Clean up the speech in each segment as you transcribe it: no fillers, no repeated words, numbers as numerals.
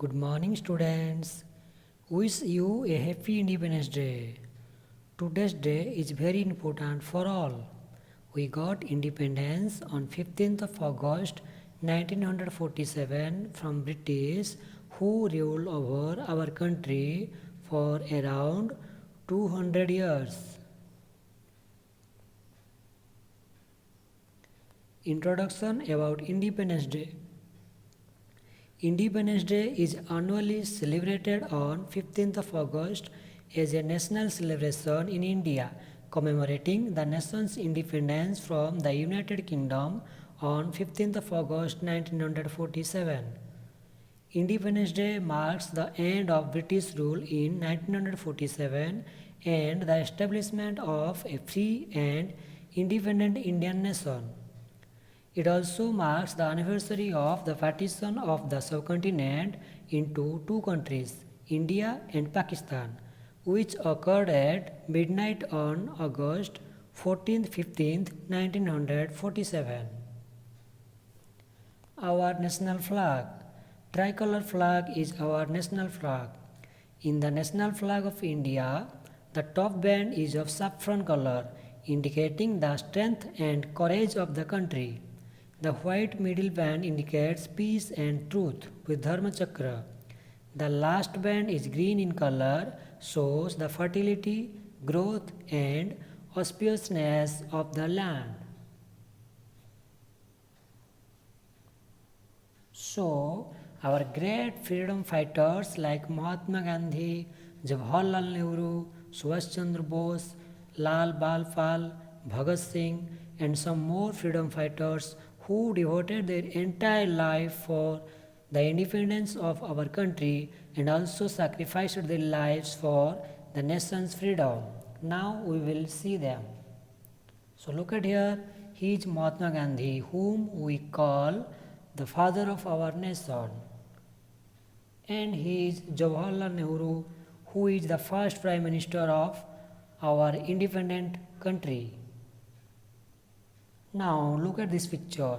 Good morning, students. Wish you a happy Independence Day. Today's day is very important for all. We got independence on 15th of August 1947 from British who ruled over our country for around 200 years. Introduction about Independence Day. Independence Day is annually celebrated on 15th of August as a national celebration in India, commemorating the nation's independence from the United Kingdom on 15th of August 1947. Independence Day marks the end of British rule in 1947 and the establishment of a free and independent Indian nation. It also marks the anniversary of the partition of the subcontinent into two countries, India and Pakistan, which occurred at midnight on August 14th 15th, 1947. Our national flag. Tricolor flag is our national flag. In the national flag of India, the top band is of saffron color, indicating the strength and courage of the country. The white middle band indicates peace and truth with Dharma Chakra. The last band is green in color, shows the fertility, growth and auspiciousness of the land. So, our great freedom fighters like Mahatma Gandhi, Jawaharlal Nehru, Subhash Chandra Bose, Lal Bal Pal, Bhagat Singh and some more freedom fighters who devoted their entire life for the independence of our country and also sacrificed their lives for the nation's freedom. Now we will see them. So look at here, he is Mahatma Gandhi, whom we call the father of our nation. And he is Jawaharlal Nehru, who is the first Prime Minister of our independent country. Now look at this picture.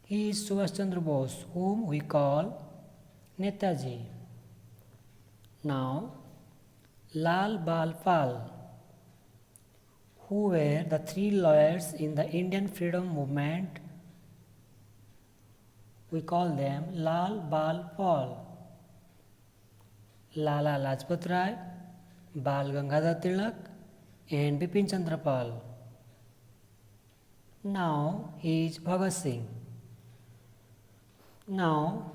He is Subhash Chandra Bose, whom we call Netaji. Now Lal Bal Pal, who were the three lawyers in the Indian freedom movement. We call them Lal Bal Pal. Lala Lajpat Rai, Bal Gangadhar Tilak and Bipin Chandra Pal. Now he is Bhagat Singh. Now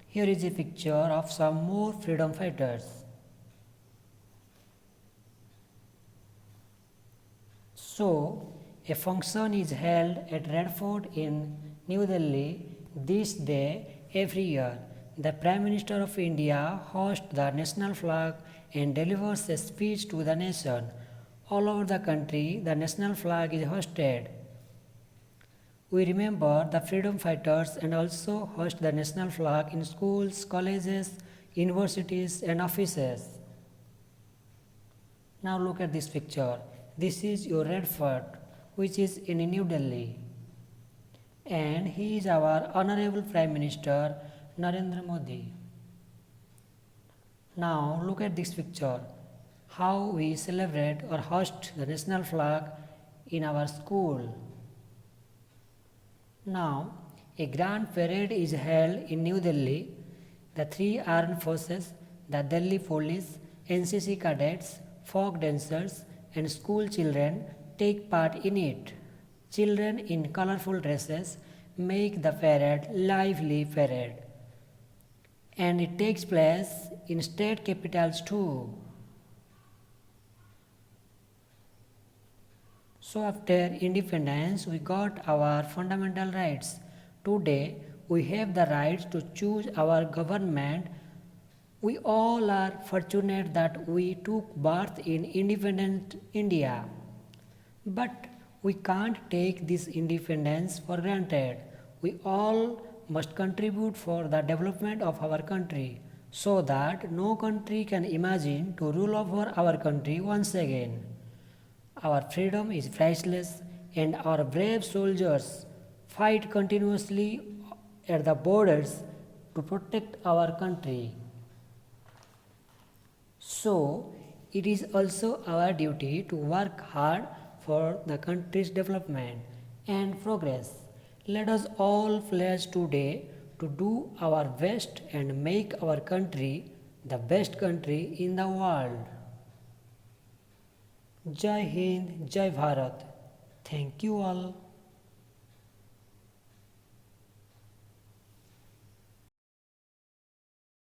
here is a picture of some more freedom fighters. So a function is held at Red Fort in New Delhi this day every year. The Prime Minister of India hoists the national flag and delivers a speech to the nation. All over the country, the national flag is hoisted. We remember the freedom fighters and also hoist the national flag in schools, colleges, universities and offices. Now look at this picture. This is your Red Fort, which is in New Delhi. And he is our Honorable Prime Minister Narendra Modi. Now look at this picture. How we celebrate or hoist the national flag in our school. Now, a grand parade is held in New Delhi. The three armed forces, the Delhi police, NCC cadets, folk dancers and school children take part in it. Children in colorful dresses make the parade lively parade. And it takes place in state capitals too. So after independence, we got our fundamental rights. Today, we have the right to choose our government. We all are fortunate that we took birth in independent India. But we can't take this independence for granted. We all must contribute for the development of our country so that no country can imagine to rule over our country once again. Our freedom is priceless and our brave soldiers fight continuously at the borders to protect our country. So, it is also our duty to work hard for the country's development and progress. Let us all pledge today to do our best and make our country the best country in the world. Jai Hind, Jai Bharat. Thank you all.